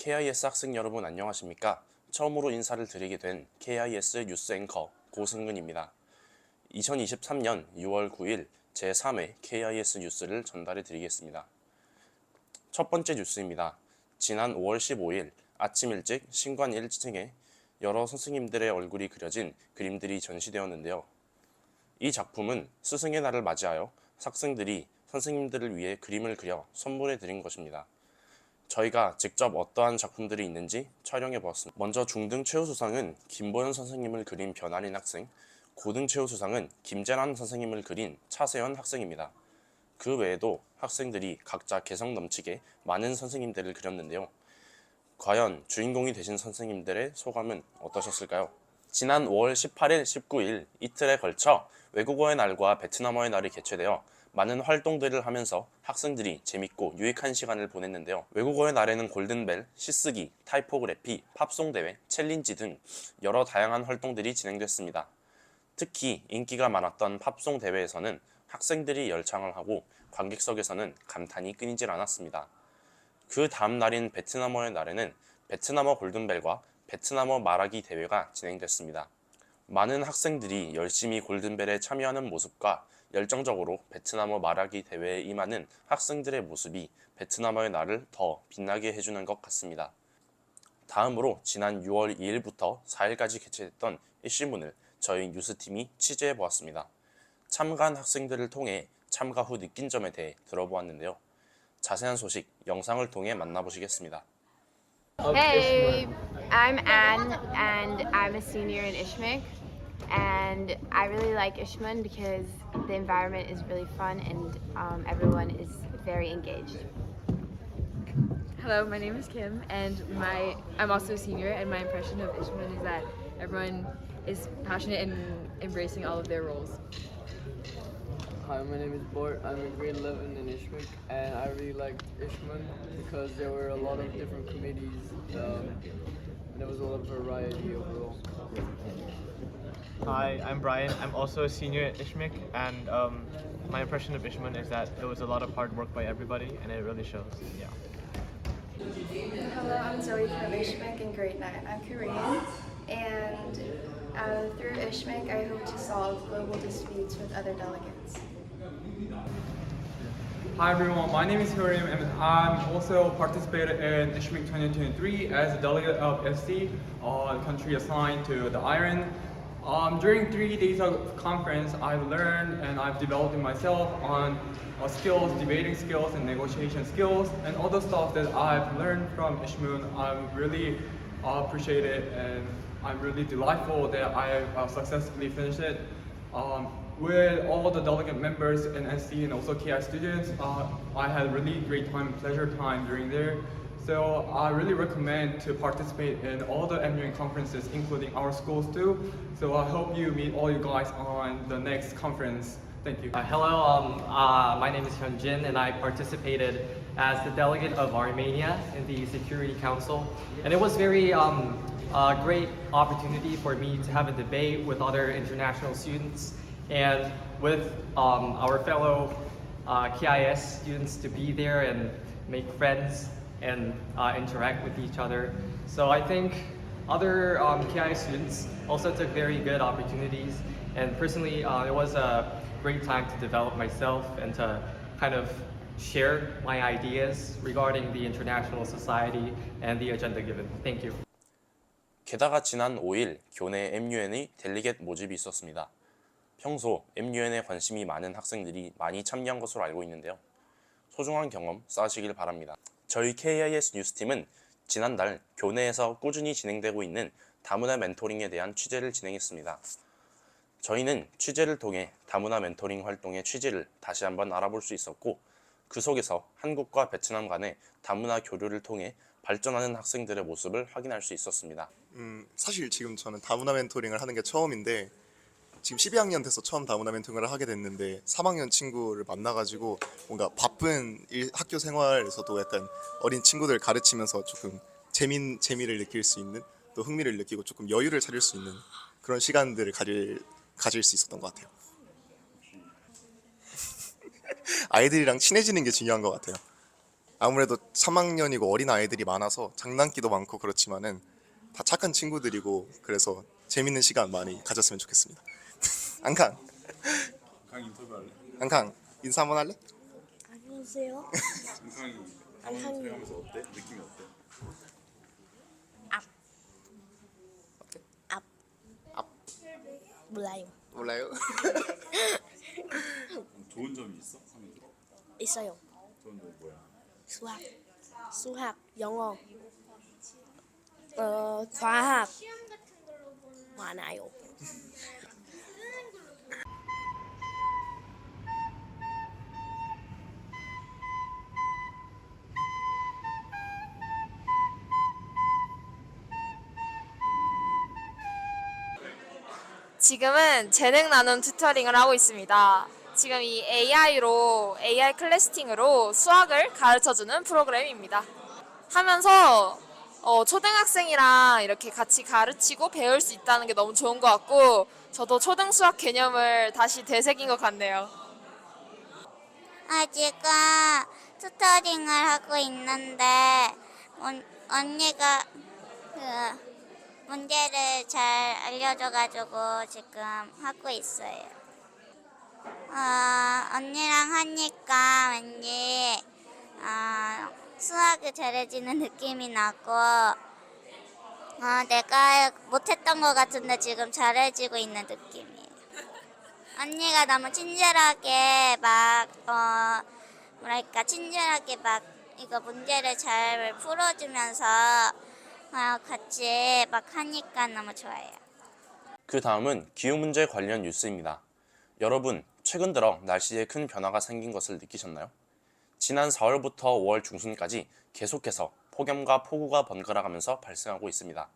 KIS 학생 여러분 안녕하십니까? 처음으로 인사를 드리게 된 KIS 뉴스 앵커 고승근입니다. 2023년 6월 9일 제3회 KIS 뉴스를 전달해 드리겠습니다. 첫 번째 뉴스입니다. 지난 5월 15일 아침 일찍 신관 1층에 여러 선생님들의 얼굴이 그려진 그림들이 전시되었는데요. 이 작품은 스승의 날을 맞이하여 학생들이 선생님들을 위해 그림을 그려 선물해 드린 것입니다. 저희가 직접 어떠한 작품들이 있는지 촬영해 보았습니다. 먼저 중등 최우수상은 김보현 선생님을 그린 변아린 학생, 고등 최우수상은 김재란 선생님을 그린 차세현 학생입니다. 그 외에도 학생들이 각자 개성 넘치게 많은 선생님들을 그렸는데요. 과연 주인공이 되신 선생님들의 소감은 어떠셨을까요? 지난 5월 18일, 19일 이틀에 걸쳐 외국어의 날과 베트남어의 날이 개최되어 많은 활동들을 하면서 학생들이 재밌고 유익한 시간을 보냈는데요. 외국어의 날에는 골든벨, 시쓰기, 타이포그래피, 팝송 대회, 챌린지 등 여러 다양한 활동들이 진행됐습니다. 특히 인기가 많았던 팝송 대회에서는 학생들이 열창을 하고 관객석에서는 감탄이 끊이질 않았습니다. 그 다음 날인 베트남어의 날에는 베트남어 골든벨과 베트남어 말하기 대회가 진행됐습니다. 많은 학생들이 열심히 골든벨에 참여하는 모습과 열정적으로 베트남어 말하기 대회에 임하는 학생들의 모습이 베트남어의 날을 더 빛나게 해주는 것 같습니다. 다음으로 지난 6월 2일부터 4일까지 개최됐던 이슈문을 저희 뉴스팀이 취재해 보았습니다. 참가한 학생들을 통해 참가 후 느낀 점에 대해 들어보았는데요. 자세한 소식 영상을 통해 만나보시겠습니다. Hey, I'm Anne and I'm a senior in Ishmik, and I really like Ishmun because the environment is really fun and everyone is very engaged. Hello, my name is Kim, and I'm also a senior, and my impression of Ishmun is that everyone is passionate and embracing all of their roles. Hi, my name is Bort. I'm in grade 11 in Ishmik, and I really liked Ishman because there were a lot of different committees, and there was a lot of variety overall. Hi, I'm Brian. I'm also a senior at Ishmik, and my impression of Ishman is that it was a lot of hard work by everybody, and it really shows. Yeah. Hello, I'm Zoe from Ishmik in grade 9. I'm Korean, and through Ishmik, I hope to solve global disputes with other delegates. Hi everyone, my name is Huriam and I'm also participated in Ishmik 2023 as a delegate of SD, country assigned to the Iran. During 3 days of conference, I've learned and I've developed myself on skills, debating skills and negotiation skills, and all the stuff that I've learned from Ishmun. I really appreciate it, and I'm really delightful that I successfully finished it. With all the delegate members in SD and also KI students, I had really great time, pleasure time during there. So I really recommend to participate in all the engineering conferences, including our schools too. So I hope you meet all you guys on the next conference. Thank you. Hello, my name is Hyunjin, and I participated as the delegate of Armenia in the Security Council. And it was very great opportunity for me to have a debate with other international students and with our fellow KIS students to be there and make friends and interact with each other. So I think other KIS students also took very good opportunities, and personally it was a great time to develop myself and to kind of share my ideas regarding the international society and the agenda given. Thank you. 게다가 지난 5일 교내 MUN의 델리겟 모집이 있었습니다. 평소 MUN에 관심이 많은 학생들이 많이 참여한 것으로 알고 있는데요. 소중한 경험 쌓으시길 바랍니다. 저희 KIS 뉴스팀은 지난달 교내에서 꾸준히 진행되고 있는 다문화 멘토링에 대한 취재를 진행했습니다. 저희는 취재를 통해 다문화 멘토링 활동의 취지를 다시 한번 알아볼 수 있었고, 그 속에서 한국과 베트남 간의 다문화 교류를 통해 발전하는 학생들의 모습을 확인할 수 있었습니다. 사실 지금 저는 다문화 멘토링을 하는 게 처음인데, 지금 12학년 돼서 처음 다문화 멘토링을 하게 됐는데 3학년 친구를 만나가지고 뭔가 바쁜 학교 생활에서도 약간 어린 친구들 가르치면서 조금 재미를 느낄 수 있는, 또 흥미를 느끼고 조금 여유를 차릴 수 있는 그런 시간들을 가질 수 있었던 것 같아요. 아이들이랑 친해지는 게 중요한 것 같아요. 아무래도 3학년이고 어린 아이들이 많아서 장난기도 많고 그렇지만은 다 착한 친구들이고 그래서 재밌는 시간 많이 가졌으면 좋겠습니다. 안캉. 강 인터뷰할래? 안캉 인사 한번 할래? 안녕하세요. 강이 촬영하면서 어때? 느낌이 어때? 몰라요. 몰라요? 좋은 점이 있어? 상이 있어요. 좋은 점이 뭐야? 수학, 영어, 과학 많아요. 지금은 재능 나눔 튜터링을 하고 있습니다. 지금 이 AI 클래스팅으로 수학을 가르쳐주는 프로그램입니다. 하면서 초등학생이랑 이렇게 같이 가르치고 배울 수 있다는 게 너무 좋은 것 같고 저도 초등 수학 개념을 다시 되새긴 것 같네요. 지금 튜터링을 하고 있는데 언니가 문제를 잘 알려줘가지고 지금 하고 있어요. 언니랑 하니까 왠지 수학이 잘해지는 느낌이 나고 내가 못했던 것 같은데 지금 잘해지고 있는 느낌이에요. 언니가 너무 친절하게 친절하게 이거 문제를 잘 풀어주면서 같이 하니까 너무 좋아요. 그 다음은 기후 문제 관련 뉴스입니다. 여러분, 최근 들어 날씨에 큰 변화가 생긴 것을 느끼셨나요? 지난 4월부터 5월 중순까지 계속해서 폭염과 폭우가 번갈아가면서 발생하고 있습니다.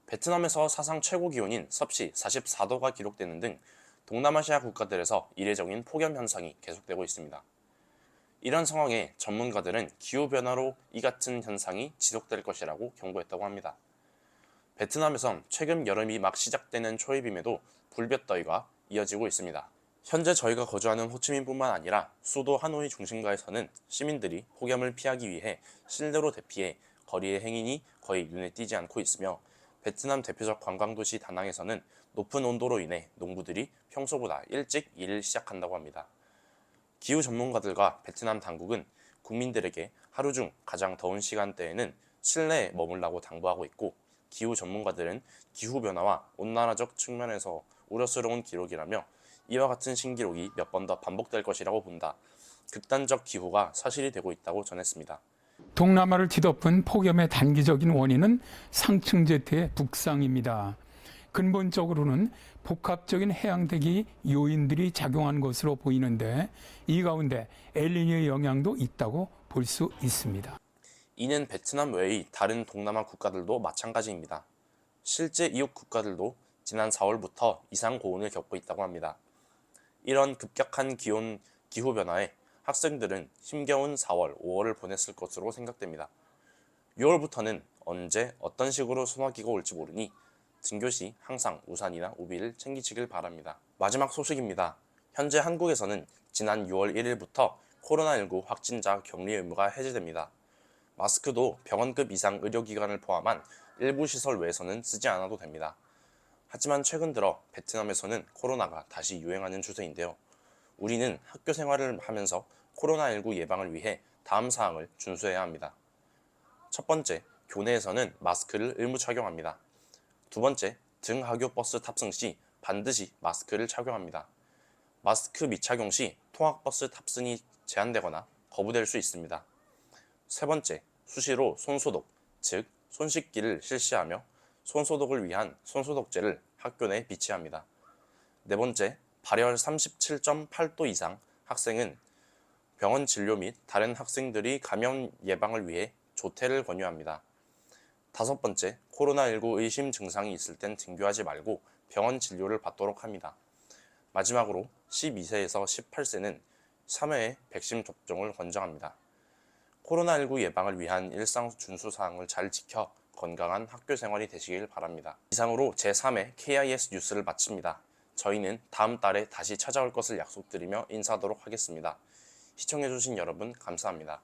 베트남에서 사상 최고 기온인 섭씨 44도가 기록되는 등 동남아시아 국가들에서 이례적인 폭염 현상이 계속되고 있습니다. 이런 상황에 전문가들은 기후변화로 이 같은 현상이 지속될 것이라고 경고했다고 합니다. 베트남에선 최근 여름이 막 시작되는 초입임에도 불볕더위가 이어지고 있습니다. 현재 저희가 거주하는 호치민뿐만 아니라 수도 하노이 중심가에서는 시민들이 폭염을 피하기 위해 실내로 대피해 거리의 행인이 거의 눈에 띄지 않고 있으며 베트남 대표적 관광도시 다낭에서는 높은 온도로 인해 농부들이 평소보다 일찍 일을 시작한다고 합니다. 기후 전문가들과 베트남 당국은 국민들에게 하루 중 가장 더운 시간대에는 실내에 머물라고 당부하고 있고 기후 전문가들은 기후변화와 온난화적 측면에서 우려스러운 기록이라며 이와 같은 신기록이 몇 번 더 반복될 것이라고 본다. 극단적 기후가 사실이 되고 있다고 전했습니다. 동남아를 뒤덮은 폭염의 단기적인 원인은 상층제트의 북상입니다. 근본적으로는 복합적인 해양대기 요인들이 작용한 것으로 보이는데 이 가운데 엘니뇨의 영향도 있다고 볼 수 있습니다. 이는 베트남 외의 다른 동남아 국가들도 마찬가지입니다. 실제 이웃 국가들도 지난 4월부터 이상 고온을 겪고 있다고 합니다. 이런 급격한 기후 변화에 학생들은 힘겨운 4월, 5월을 보냈을 것으로 생각됩니다. 6월부터는 언제 어떤 식으로 소나기가 올지 모르니 등교시 항상 우산이나 우비를 챙기시길 바랍니다. 마지막 소식입니다. 현재 한국에서는 지난 6월 1일부터 코로나19 확진자 격리 의무가 해제됩니다. 마스크도 병원급 이상 의료기관을 포함한 일부 시설 외에서는 쓰지 않아도 됩니다. 하지만 최근 들어 베트남에서는 코로나가 다시 유행하는 추세인데요. 우리는 학교 생활을 하면서 코로나19 예방을 위해 다음 사항을 준수해야 합니다. 첫 번째, 교내에서는 마스크를 의무 착용합니다. 두 번째, 등하교 버스 탑승 시 반드시 마스크를 착용합니다. 마스크 미착용 시 통학버스 탑승이 제한되거나 거부될 수 있습니다. 세 번째, 수시로 손소독, 즉 손 씻기를 실시하며 손소독을 위한 손소독제를 학교 내에 비치합니다. 네 번째, 발열 37.8도 이상 학생은 병원 진료 및 다른 학생들이 감염 예방을 위해 조퇴를 권유합니다. 다섯 번째, 코로나19 의심 증상이 있을 땐 등교하지 말고 병원 진료를 받도록 합니다. 마지막으로 12세에서 18세는 3회의 백신 접종을 권장합니다. 코로나19 예방을 위한 일상 준수 사항을 잘 지켜 건강한 학교 생활이 되시길 바랍니다. 이상으로 제3회 KIS 뉴스를 마칩니다. 저희는 다음 달에 다시 찾아올 것을 약속드리며 인사하도록 하겠습니다. 시청해주신 여러분 감사합니다.